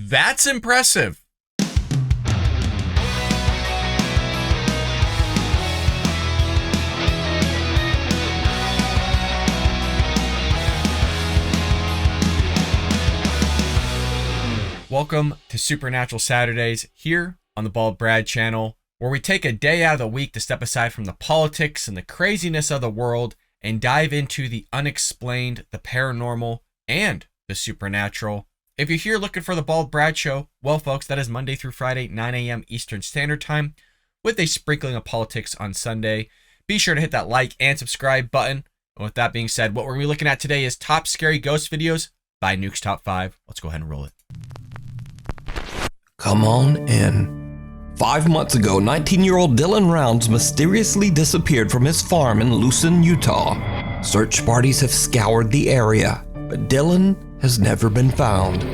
That's impressive. Welcome to Supernatural Saturdays here on the Bald Brad channel, where we take a day out of the week to step aside from the politics and the craziness of the world and dive into the unexplained, the paranormal, and the supernatural. If you're here looking for the Bald Brad Show, well, folks, that is Monday through Friday, 9 a.m. Eastern Standard Time, with a sprinkling of politics on Sunday. Be sure to hit that like and subscribe button. And with that being said, what we're going to be looking at today is top scary ghost videos by Nuke's Top 5. Let's go ahead and roll it. Come on in. 5 months ago, 19-year-old Dylan Rounds mysteriously disappeared from his farm in Lucin, Utah. Search parties have scoured the area, but Dylan has never been found.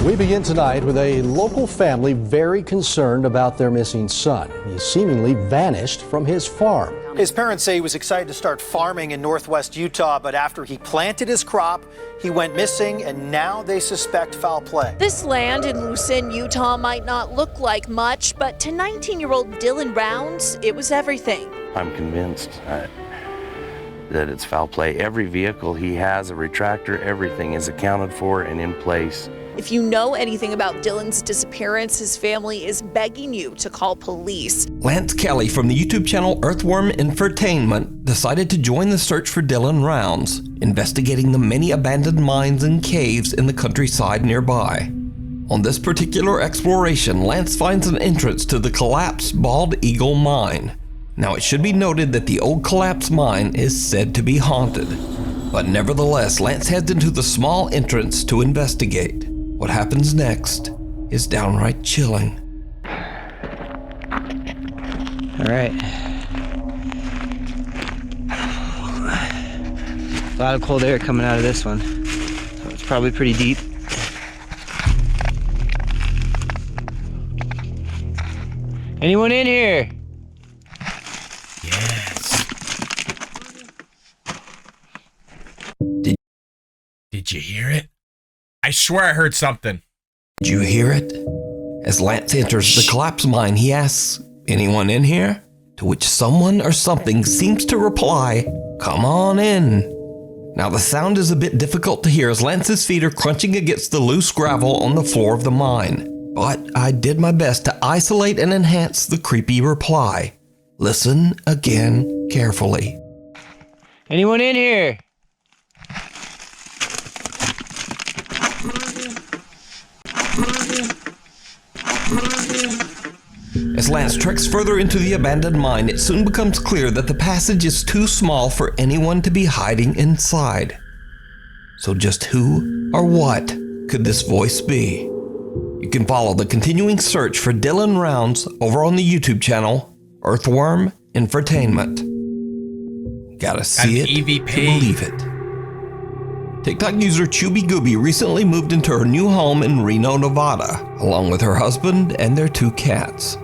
We begin tonight with a local family very concerned about their missing son. He seemingly vanished from his farm. His parents say he was excited to start farming in northwest Utah, but after he planted his crop, he went missing, and now they suspect foul play. This land in Lucin, Utah might not look like much, but to 19-year-old Dylan Rounds, it was everything. I'm convinced that it's foul play. Every vehicle he has, a retractor, everything is accounted for and in place. If you know anything about Dylan's disappearance, his family is begging you to call police. Lance Kelly from the YouTube channel Earthworm Infotainment decided to join the search for Dylan Rounds, investigating the many abandoned mines and caves in the countryside nearby. On this particular exploration, Lance finds an entrance to the collapsed Bald Eagle mine. Now, it should be noted that the old collapsed mine is said to be haunted, but nevertheless, Lance heads into the small entrance to investigate. What happens next is downright chilling. All right. A lot of cold air coming out of this one, so it's probably pretty deep. Anyone in here? Yes. Did you hear it? I swear I heard something. Did you hear it? As Lance enters the collapsed mine, he asks, "Anyone in here?" To which someone or something seems to reply, "Come on in." Now, the sound is a bit difficult to hear as Lance's feet are crunching against the loose gravel on the floor of the mine. But I did my best to isolate and enhance the creepy reply. Listen again carefully. Anyone in here? As Lance treks further into the abandoned mine, it soon becomes clear that the passage is too small for anyone to be hiding inside. So just who or what could this voice be? You can follow the continuing search for Dylan Rounds over on the YouTube channel Earthworm Infotainment. Gotta see it EVP. to believe it. TikTok user Chubby Gooby recently moved into her new home in Reno, Nevada, along with her husband and their 2 cats.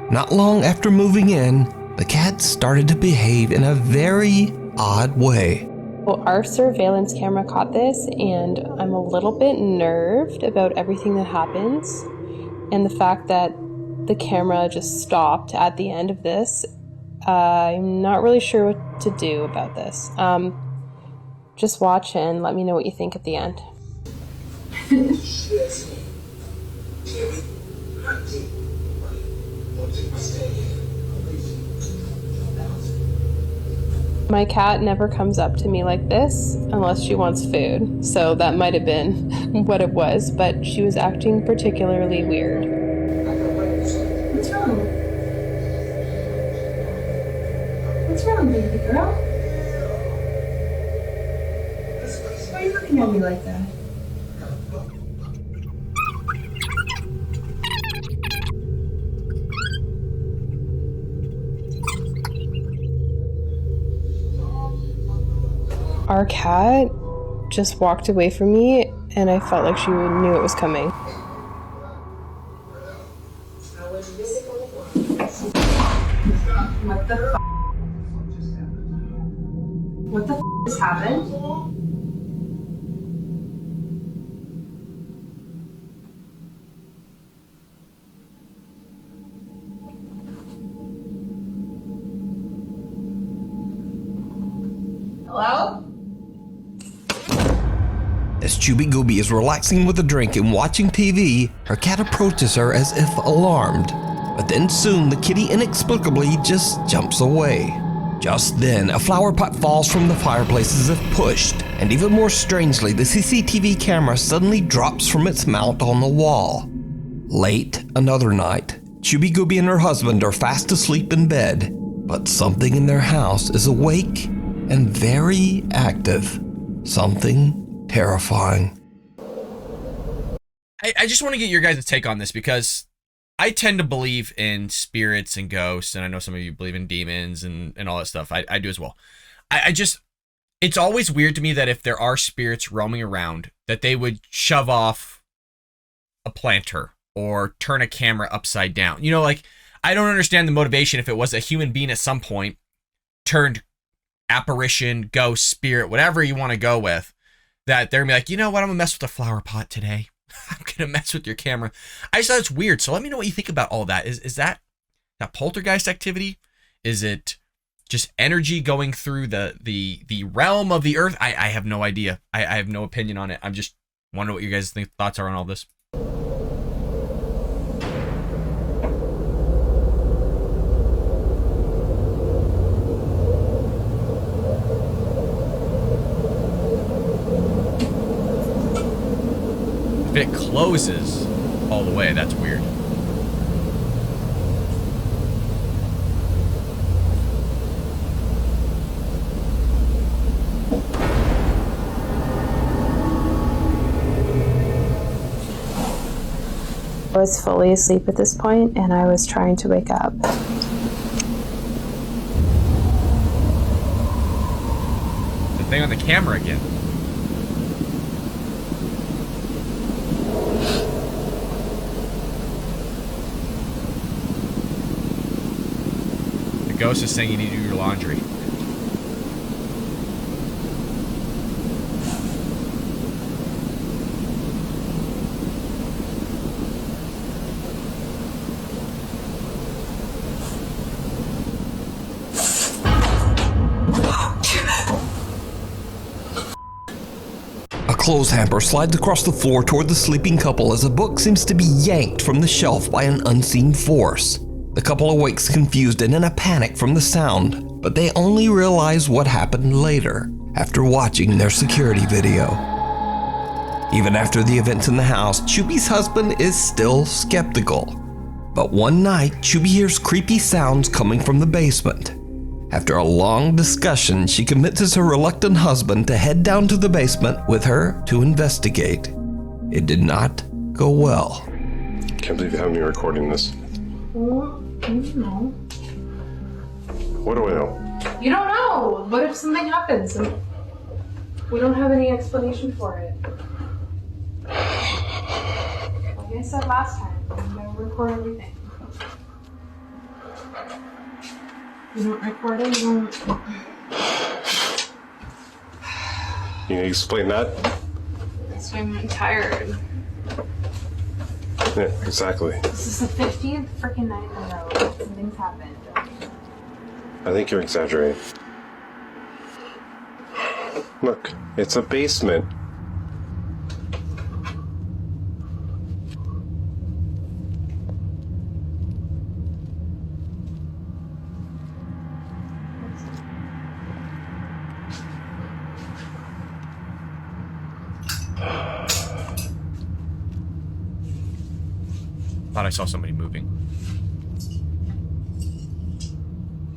Not long after moving in, the cats started to behave in a very odd way. Well, our surveillance camera caught this, and I'm a little bit nerved about everything that happens. And the fact that the camera just stopped at the end of this, I'm not really sure what to do about this. Just watch and let me know what you think at the end. My cat never comes up to me like this unless she wants food, so that might have been what it was, but she was acting particularly weird. What's wrong? What's wrong, baby girl? Why are you looking at me like that? Our cat just walked away from me, and I felt like she knew it was coming. What the f***? What the f*** just happened? Hello? As Chubby Gooby is relaxing with a drink and watching TV, her cat approaches her as if alarmed. But then soon the kitty inexplicably just jumps away. Just then, a flower pot falls from the fireplace as if pushed, and even more strangely, the CCTV camera suddenly drops from its mount on the wall. Late another night, Chubby Gooby and her husband are fast asleep in bed, but something in their house is awake and very active. Something terrifying. I just want to get your guys' take on this because I tend to believe in spirits and ghosts, and I know some of you believe in demons and all that stuff. I do as well. I just, it's always weird to me that if there are spirits roaming around, that they would shove off a planter or turn a camera upside down. You know, like, I don't understand the motivation if it was a human being at some point turned apparition, ghost, spirit, whatever you want to go with, that they're gonna be like, you know what, I'm gonna mess with the flower pot today. I'm gonna mess with your camera. I just thought it's weird. So let me know what you think about all that. Is that poltergeist activity? Is it just energy going through the realm of the earth? I have no idea. I have no opinion on it. I'm just wondering what you guys think thoughts are on all this. If it closes all the way, that's weird. I was fully asleep at this point, and I was trying to wake up. The thing on the camera again. The ghost is saying you need to do your laundry. A clothes hamper slides across the floor toward the sleeping couple as a book seems to be yanked from the shelf by an unseen force. The couple awakes confused and in a panic from the sound, but they only realize what happened later, after watching their security video. Even after the events in the house, Chubby's husband is still skeptical. But one night, Chubby hears creepy sounds coming from the basement. After a long discussion, she convinces her reluctant husband to head down to the basement with her to investigate. It did not go well. Can't believe you have me recording this. Well, you don't know. What do I know? You don't know! What if something happens and we don't have any explanation for it? Like I said last time, I'm gonna record everything. You don't record it, you don't... You need to explain that? That's why I'm tired. Yeah, exactly. This is the 50th freaking night in a row. Something's happened. I think you're exaggerating. Look, it's a basement. Thought I saw somebody moving.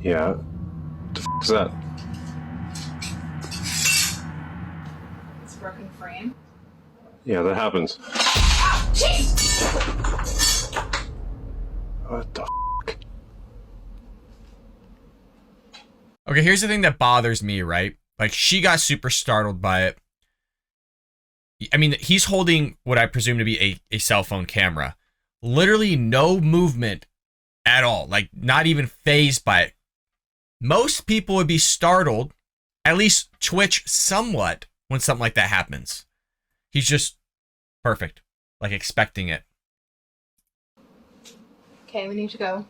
Yeah. The f is that? It's a broken frame. Yeah, that happens. Jeez! What the f? Okay, here's the thing that bothers me, right? Like, she got super startled by it. I mean, he's holding what I presume to be a cell phone camera. Literally no movement at all. Like, not even fazed by it. Most people would be startled, at least twitch somewhat when something like that happens. He's just perfect. Like, expecting it. Okay, we need to go.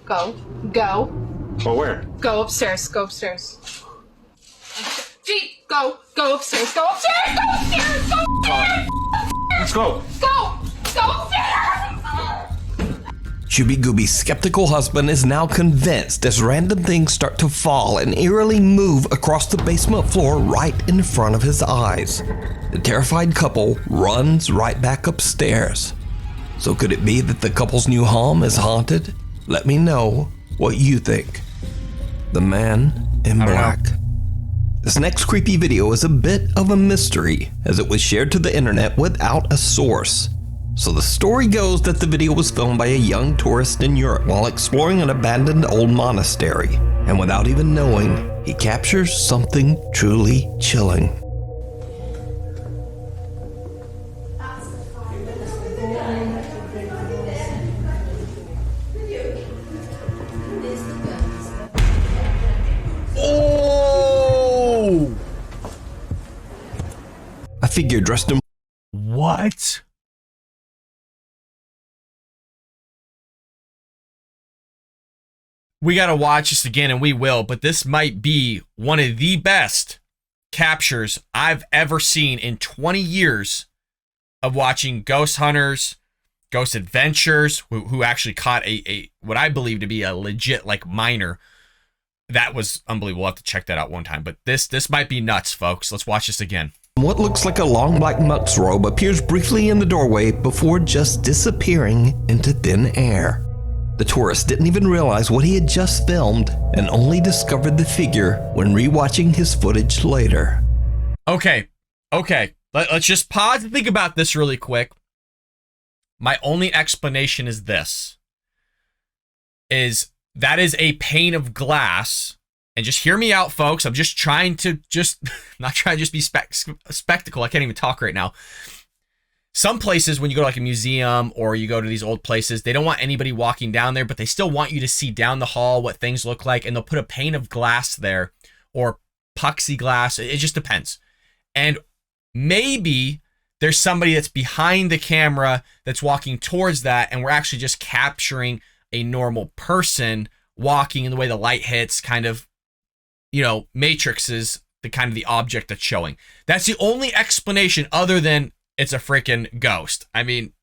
Go. Go. Oh, where? Go upstairs. Go upstairs. Gee, go upstairs, go upstairs, go upstairs, go upstairs! Let's go! Go upstairs! Shooby Gooby's skeptical husband is now convinced as random things start to fall and eerily move across the basement floor right in front of his eyes. The terrified couple runs right back upstairs. So could it be that the couple's new home is haunted? Let me know what you think. The Man in Black. This next creepy video is a bit of a mystery as it was shared to the internet without a source. So the story goes that the video was filmed by a young tourist in Europe while exploring an abandoned old monastery. And without even knowing, he captures something truly chilling. Oh! A figure dressed in... What? We gotta watch this again, and we will, but this might be one of the best captures I've ever seen in 20 years of watching ghost hunters, ghost adventures, who actually caught a what I believe to be a legit like miner. That was unbelievable. We'll have to check that out one time, but this might be nuts, folks. Let's watch this again. What looks like a long black monk's robe appears briefly in the doorway before just disappearing into thin air. The tourist didn't even realize what he had just filmed and only discovered the figure when rewatching his footage later. Okay. Let's just pause and think about this really quick. My only explanation is this. That is a pane of glass. And just hear me out, folks. I'm just trying to not trying to just be spectacle. I can't even talk right now. Some places, when you go to like a museum or you go to these old places, they don't want anybody walking down there, but they still want you to see down the hall what things look like, and they'll put a pane of glass there or plexiglass. It just depends. And maybe there's somebody that's behind the camera that's walking towards that, and we're actually just capturing a normal person walking in the way the light hits, kind of, you know, matrixes the kind of the object that's showing. That's the only explanation other than it's a freaking ghost. I mean,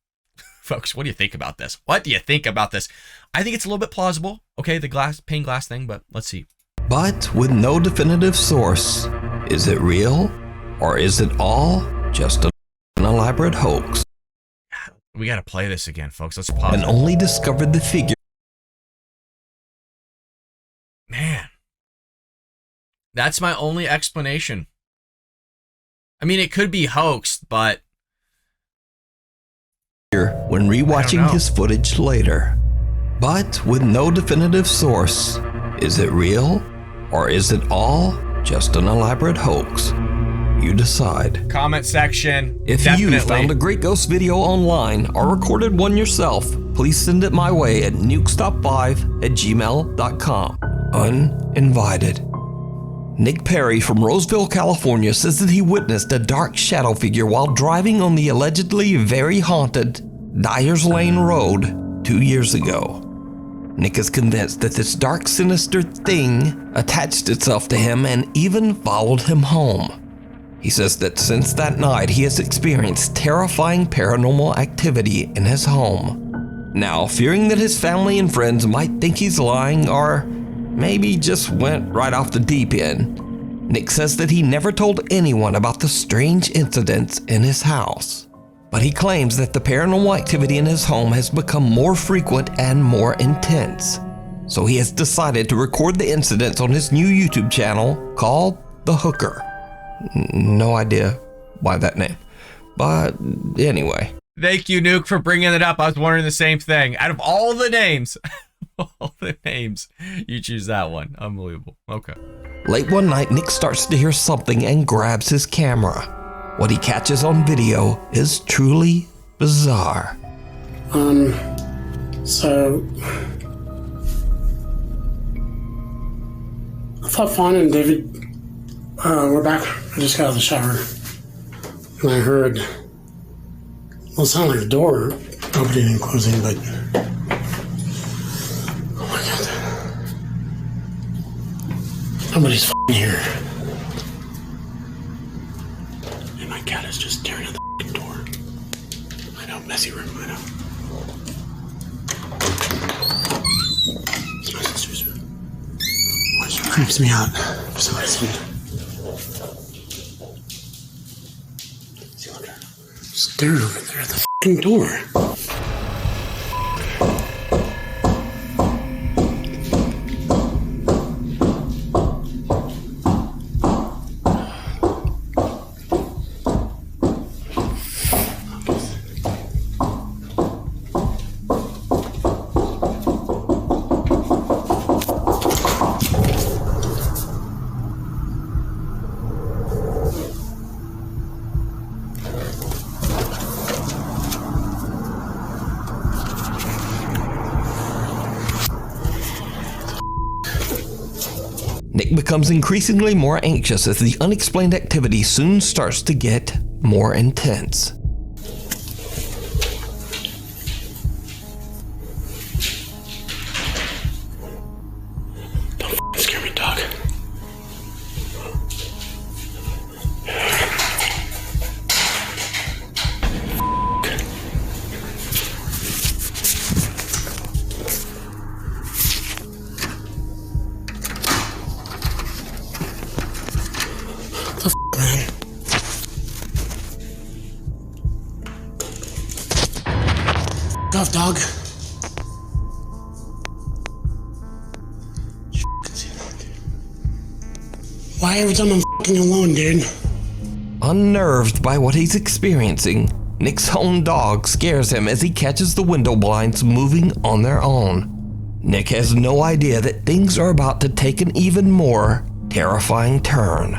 folks, what do you think about this? What do you think about this? I think it's a little bit plausible. Okay, the pane glass thing, but let's see. But with no definitive source, is it real or is it all just an elaborate hoax? We got to play this again, folks. Let's pause. And only discovered the figure. Man, that's my only explanation. I mean, it could be hoaxed, but when rewatching his footage later. But with no definitive source, is it real or is it all just an elaborate hoax? You decide. Comment section. If you found a great ghost video online or recorded one yourself, please send it my way at nukestop5@gmail.com. Uninvited. Nick Perry from Roseville, California says that he witnessed a dark shadow figure while driving on the allegedly very haunted Dyer's Lane Road 2 years ago. Nick is convinced that this dark, sinister thing attached itself to him and even followed him home. He says that since that night, he has experienced terrifying paranormal activity in his home. Now, fearing that his family and friends might think he's lying or maybe just went right off the deep end, Nick says that he never told anyone about the strange incidents in his house. But he claims that the paranormal activity in his home has become more frequent and more intense. So he has decided to record the incidents on his new YouTube channel called The Hooker. No idea why that name, but anyway. Thank you, Nuke, for bringing it up. I was wondering the same thing. Out of all the names, you choose that one. Unbelievable. Okay. Late one night, Nick starts to hear something and grabs his camera. What he catches on video is truly bizarre. So I thought Fawn and David were back. I just got out of the shower and I heard, well, it sounded like a door opening and closing, but oh my God, nobody's here. just staring at the f***ing door. I know, messy room, I know. It's my sister's room. Why she creeps me out for some reason. See, look at her. Stared over there at the f***ing door. Nick becomes increasingly more anxious as the unexplained activity soon starts to get more intense. Don't f***ing scare me, dog. Off, dog. Why every time I'm f***ing alone, dude? Unnerved by what he's experiencing, Nick's own dog scares him as he catches the window blinds moving on their own. Nick has no idea that things are about to take an even more terrifying turn.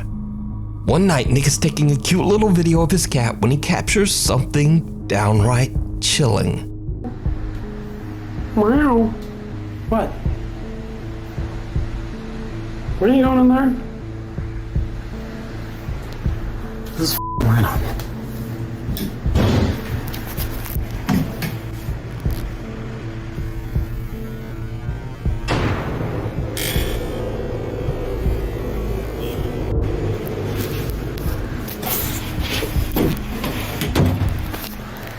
One night, Nick is taking a cute little video of his cat when he captures something downright chilling. Meow. What? What are you doing in there? This is random.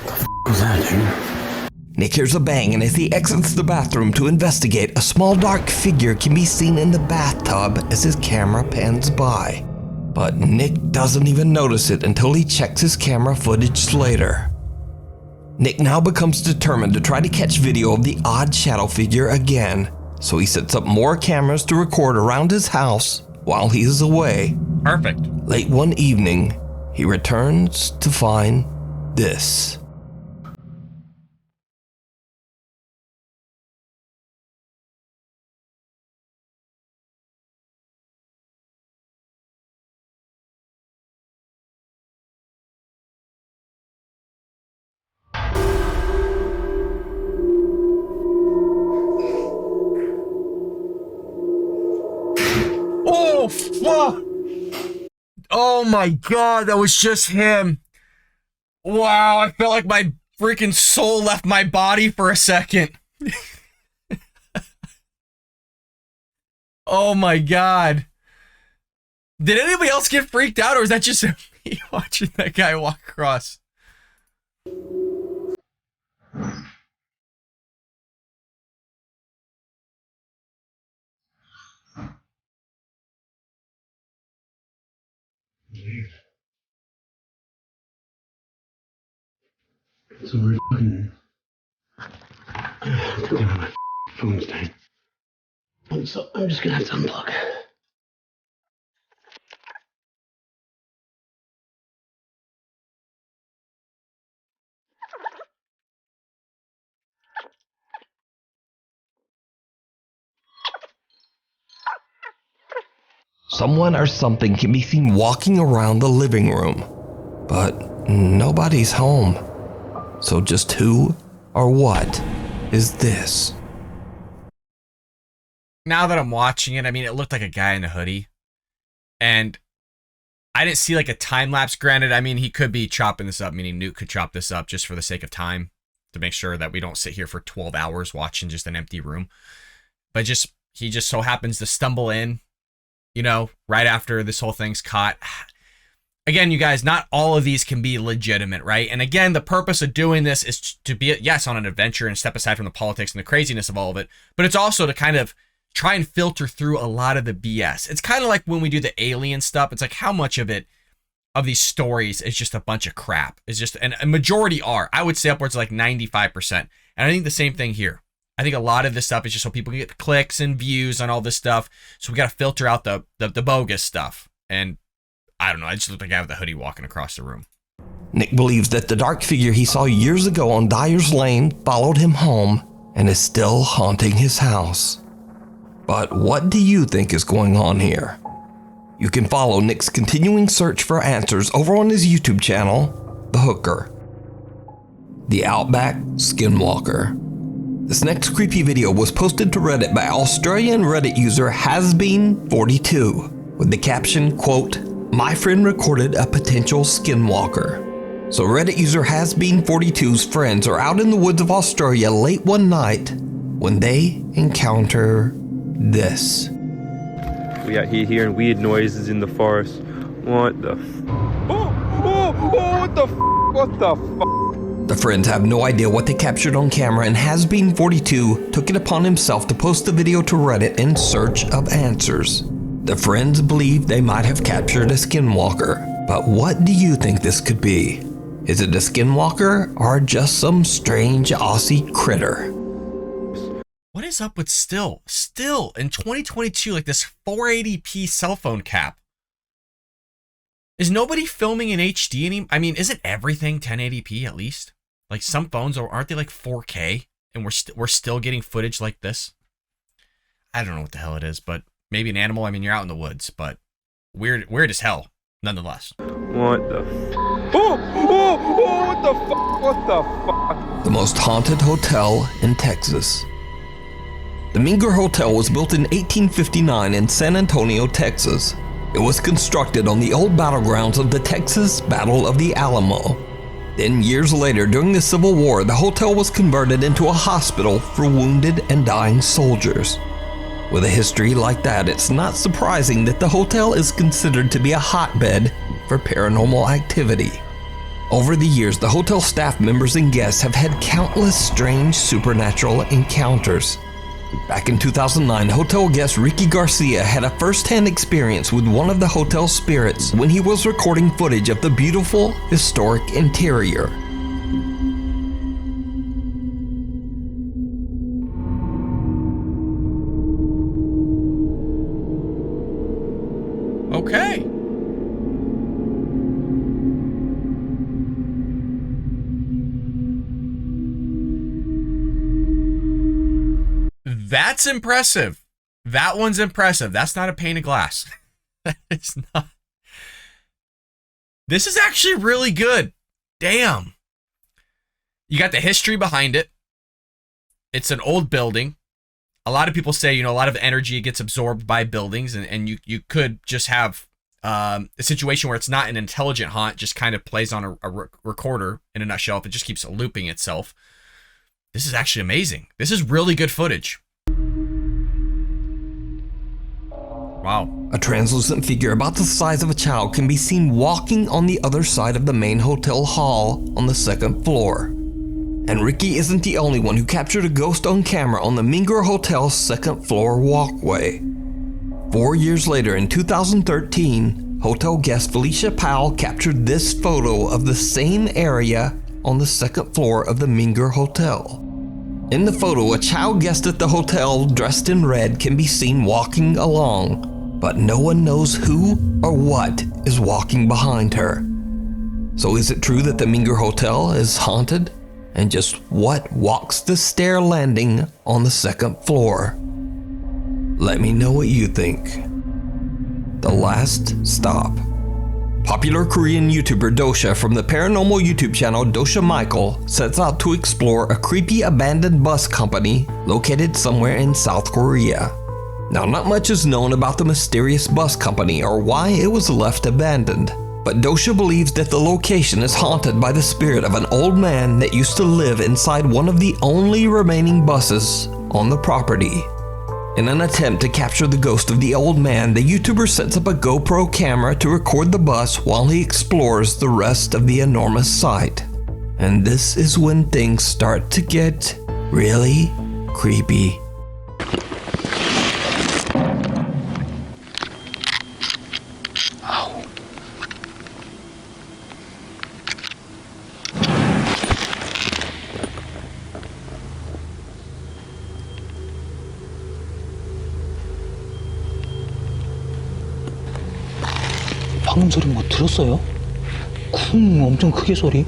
What was that, dude? Nick hears a bang, and as he exits the bathroom to investigate, a small dark figure can be seen in the bathtub as his camera pans by. But Nick doesn't even notice it until he checks his camera footage later. Nick now becomes determined to try to catch video of the odd shadow figure again, so he sets up more cameras to record around his house while he is away. Perfect. Late one evening, he returns to find this. Oh, fuck. Oh my God, that was just him. Wow, I felt like my freaking soul left my body for a second. Oh my God. Did anybody else get freaked out, or is that just me watching that guy walk across? So we're fucking. My phone's dying. So I'm just gonna have to unplug. Someone or something can be seen walking around the living room, but nobody's home. So just who or what is this? Now that I'm watching it, I mean, it looked like a guy in a hoodie. And I didn't see like a time lapse. Granted, I mean, he could be chopping this up, meaning Newt could chop this up just for the sake of time to make sure that we don't sit here for 12 hours watching just an empty room. But he just so happens to stumble in, you know, right after this whole thing's caught. again, you guys, not all of these can be legitimate, right? And again, the purpose of doing this is to be, yes, on an adventure and step aside from the politics and the craziness of all of it, but it's also to kind of try and filter through a lot of the BS. It's kind of like when we do the alien stuff. It's like how much of it, of these stories, is just a bunch of crap. It's just, and a majority are. I would say upwards of like 95%. And I think the same thing here. I think a lot of this stuff is just so people can get clicks and views on all this stuff. So we got to filter out the bogus stuff. And I don't know. I just look like a guy with a hoodie walking across the room. Nick believes that the dark figure he saw years ago on Dyer's Lane followed him home and is still haunting his house. But what do you think is going on here? You can follow Nick's continuing search for answers over on his YouTube channel, The Hooker. The Outback Skinwalker. This next creepy video was posted to Reddit by Australian Reddit user Hasbeen42 with the caption, quote, "My friend recorded a potential skinwalker." So Reddit user Hasbeen42's friends are out in the woods of Australia late one night when they encounter this. We out here hearing weird noises in the forest. What the what the The friends have no idea what they captured on camera, and Hasbeen42 took it upon himself to post the video to Reddit in search of answers. The friends believe they might have captured a skinwalker, but what do you think this could be? Is it a skinwalker or just some strange Aussie critter? What is up with still in 2022, like this 480p cell phone cap? Is nobody filming in HD anymore? I mean, isn't everything 1080p at least? Like some phones, aren't they like 4K? And we're still getting footage like this? I don't know what the hell it is, but maybe an animal. I mean, you're out in the woods, but weird as hell, nonetheless. What the what the fuck? The most haunted hotel in Texas. The Minger Hotel was built in 1859 in San Antonio, Texas. It was constructed on the old battlegrounds of the Texas Battle of the Alamo. Then years later, during the Civil War, the hotel was converted into a hospital for wounded and dying soldiers. With a history like that, it's not surprising that the hotel is considered to be a hotbed for paranormal activity. Over the years, the hotel staff members and guests have had countless strange supernatural encounters. Back in 2009, hotel guest Ricky Garcia had a first-hand experience with one of the hotel spirits when he was recording footage of the beautiful, historic interior. Okay. That's impressive. That one's impressive. That's not a pane of glass. It's not. This is actually really good. Damn. You got the history behind it. It's an old building. A lot of people say, a lot of energy gets absorbed by buildings, and you could just have a situation where it's not an intelligent haunt, just kind of plays on a recorder in a nutshell. If it just keeps looping itself. This is actually amazing. This is really good footage. Wow. A translucent figure about the size of a child can be seen walking on the other side of the main hotel hall on the second floor. And Ricky isn't the only one who captured a ghost on camera on the Minger Hotel's second floor walkway. 4 years later, in 2013, hotel guest Felicia Powell captured this photo of the same area on the second floor of the Minger Hotel. In the photo, a child guest at the hotel dressed in red can be seen walking along, but no one knows who or what is walking behind her. So is it true that the Minger Hotel is haunted? And just what walks the stair landing on the second floor? Let me know what you think. The Last Stop. Popular Korean YouTuber Dosha from the paranormal YouTube channel Dosha Michael sets out to explore a creepy abandoned bus company located somewhere in South Korea. Now, not much is known about the mysterious bus company or why it was left abandoned, but Dosha believes that the location is haunted by the spirit of an old man that used to live inside one of the only remaining buses on the property. In an attempt to capture the ghost of the old man, the YouTuber sets up a GoPro camera to record the bus while he explores the rest of the enormous site. And this is when things start to get really creepy. 방금 소리 뭐 들었어요? 쿵 엄청 크게 소리.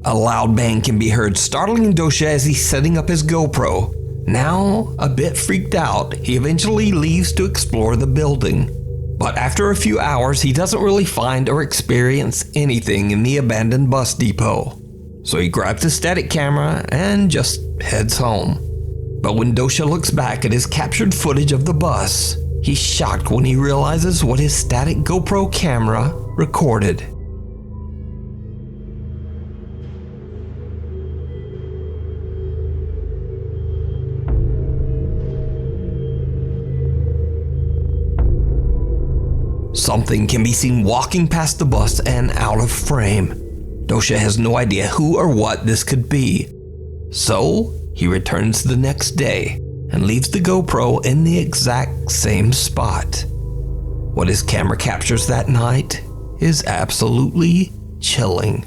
A loud bang can be heard, startling Dosha as he's setting up his GoPro. Now, a bit freaked out, he eventually leaves to explore the building. But after a few hours, he doesn't really find or experience anything in the abandoned bus depot. So he grabs his static camera and just heads home. But when Dosha looks back at his captured footage of the bus, he's shocked when he realizes what his static GoPro camera recorded. Something can be seen walking past the bus and out of frame. Dosha has no idea who or what this could be. So, he returns the next day and leaves the GoPro in the exact same spot. What his camera captures that night is absolutely chilling.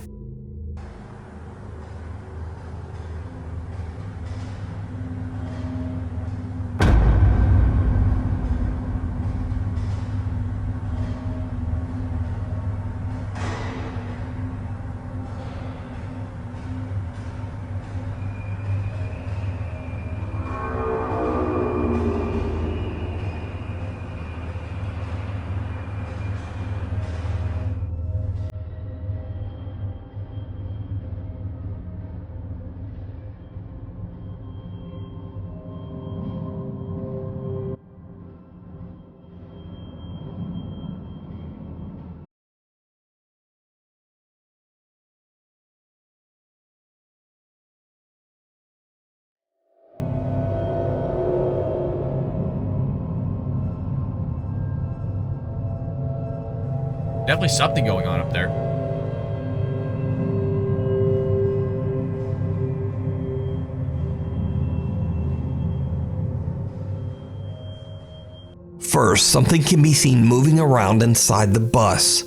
Definitely something going on up there. First, something can be seen moving around inside the bus.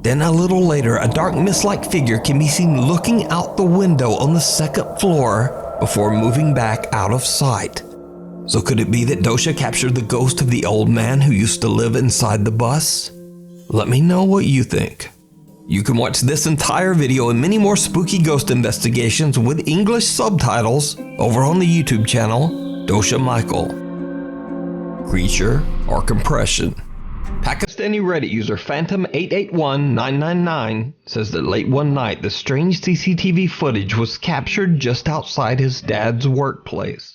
Then a little later, a dark mist-like figure can be seen looking out the window on the second floor before moving back out of sight. So could it be that Dosha captured the ghost of the old man who used to live inside the bus? Let me know what you think. You can watch this entire video and many more spooky ghost investigations with English subtitles over on the YouTube channel, Dosha Michael. Creature or compression? Pakistani Reddit user Phantom881999 says that late one night the strange CCTV footage was captured just outside his dad's workplace.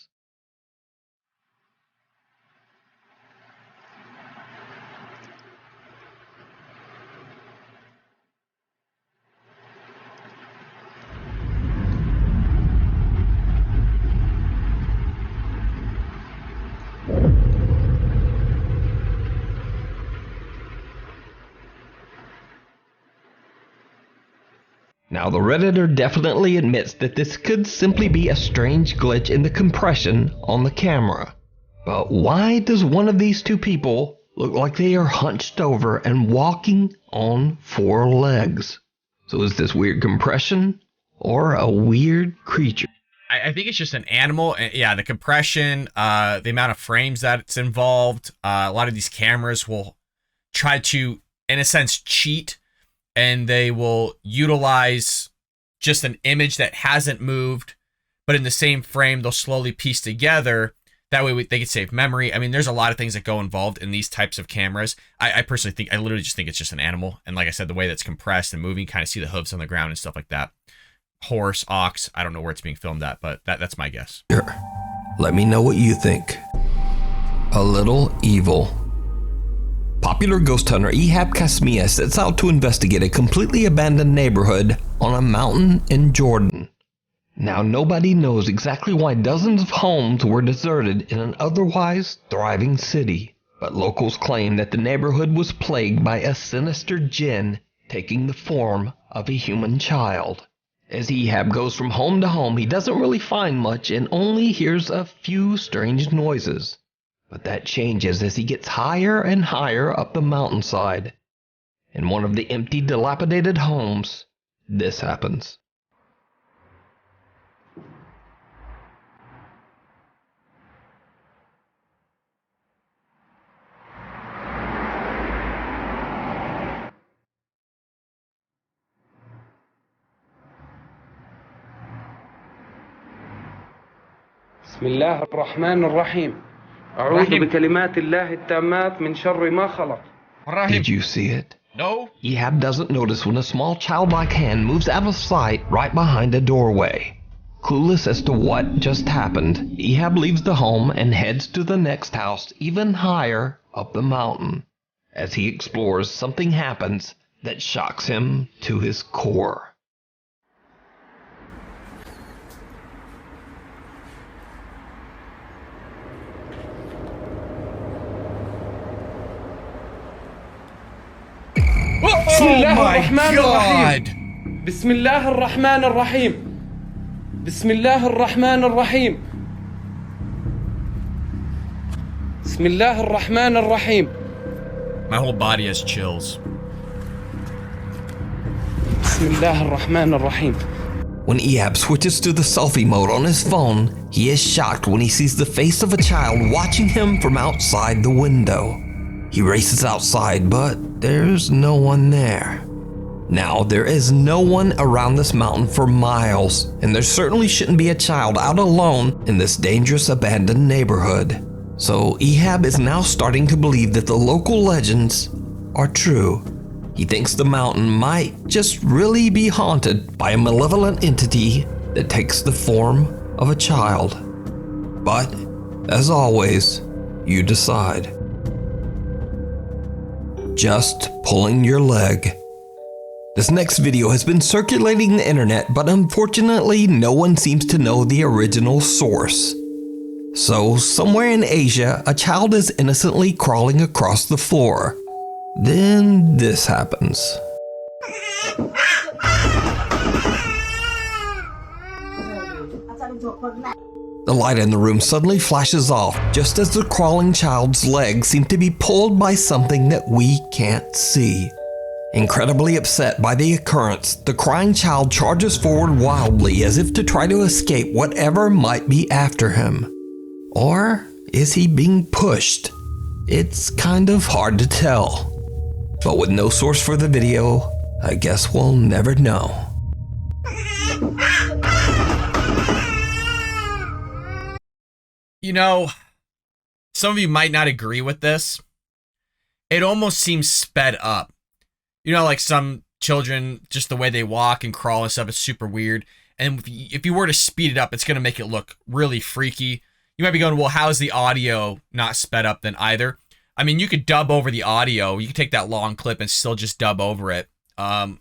Now, the Redditor definitely admits that this could simply be a strange glitch in the compression on the camera. But why does one of these two people look like they are hunched over and walking on four legs? So is this weird compression or a weird creature? I think it's just an animal. Yeah, the compression, the amount of frames that it's involved. A lot of these cameras will try to, in a sense, cheat. And they will utilize just an image that hasn't moved, but in the same frame, they'll slowly piece together. That way they can save memory. I mean, there's a lot of things that go involved in these types of cameras. I personally think, I literally just think it's just an animal. And like I said, the way that's compressed and moving, kind of see the hooves on the ground and stuff like that. Horse, ox, I don't know where it's being filmed at, but that's my guess. Sure. Let me know what you think. A little evil. popular ghost hunter Ehab sets out to investigate a completely abandoned neighborhood on a mountain in Jordan. Now, nobody knows exactly why dozens of homes were deserted in an otherwise thriving city, but locals claim that the neighborhood was plagued by a sinister jinn taking the form of a human child. As Ehab goes from home to home, he doesn't really find much and only hears a few strange noises. But that changes as he gets higher and higher up the mountainside. In one of the empty, dilapidated homes, this happens. بسم الله الرحمن الرحيم أعوذ بكلمات الله التامات من شر ما خلق. Did you see it? No. Ehab doesn't notice when a small childlike hand moves out of sight right behind a doorway. Clueless as to what just happened, Ehab leaves the home and heads to the next house even higher up the mountain. As he explores, something happens that shocks him to his core. بسم الله الرحمن الرحيم بسم الله الرحمن الرحيم بسم الله الرحمن الرحيم بسم الله الرحمن الرحيم. My whole body has chills. بسم الله الرحمن الرحيم. When Ehab switches to the selfie mode on his phone, he is shocked when he sees the face of a child watching him from outside the window. He races outside, but there's no one there. Now, there is no one around this mountain for miles, and there certainly shouldn't be a child out alone in this dangerous abandoned neighborhood. So Ehab is now starting to believe that the local legends are true. He thinks the mountain might just really be haunted by a malevolent entity that takes the form of a child. But, as always, you decide. Just pulling your leg. This next video has been circulating the internet, but unfortunately no one seems to know the original source. So, somewhere in Asia, a child is innocently crawling across the floor. Then this happens. The light in the room suddenly flashes off, just as the crawling child's legs seem to be pulled by something that we can't see. Incredibly upset by the occurrence, the crying child charges forward wildly as if to try to escape whatever might be after him. Or is he being pushed? It's kind of hard to tell. But with no source for the video, I guess we'll never know. You know, some of you might not agree with this. It almost seems sped up. You know, like some children, just the way they walk and crawl and stuff is super weird. And if you were to speed it up, it's going to make it look really freaky. You might be going, well, how's the audio not sped up then either? I mean, you could dub over the audio. You could take that long clip and still just dub over it. Could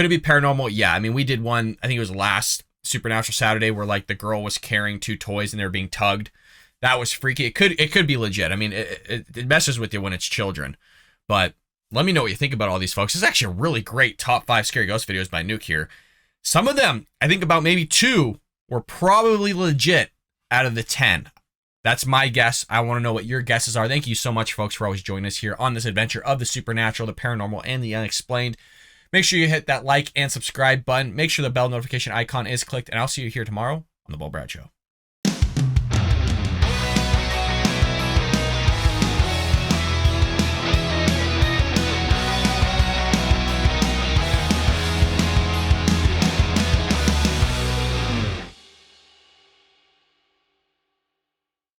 it be paranormal? Yeah. I mean, we did one, I think it was last Supernatural Saturday, where like the girl was carrying two toys and they were being tugged. That was freaky. It could be legit. I mean, it messes with you when it's children. But let me know what you think about all these folks. This is actually a really great top 5 scary ghost videos by Nuke here. Some of them, I think about maybe 2 were probably legit out of the 10. That's my guess. I want to know what your guesses are. Thank you so much, folks, for always joining us here on this adventure of the supernatural, the paranormal, and the unexplained. Make sure you hit that like and subscribe button. Make sure the bell notification icon is clicked, and I'll see you here tomorrow on The Bald Brad Show.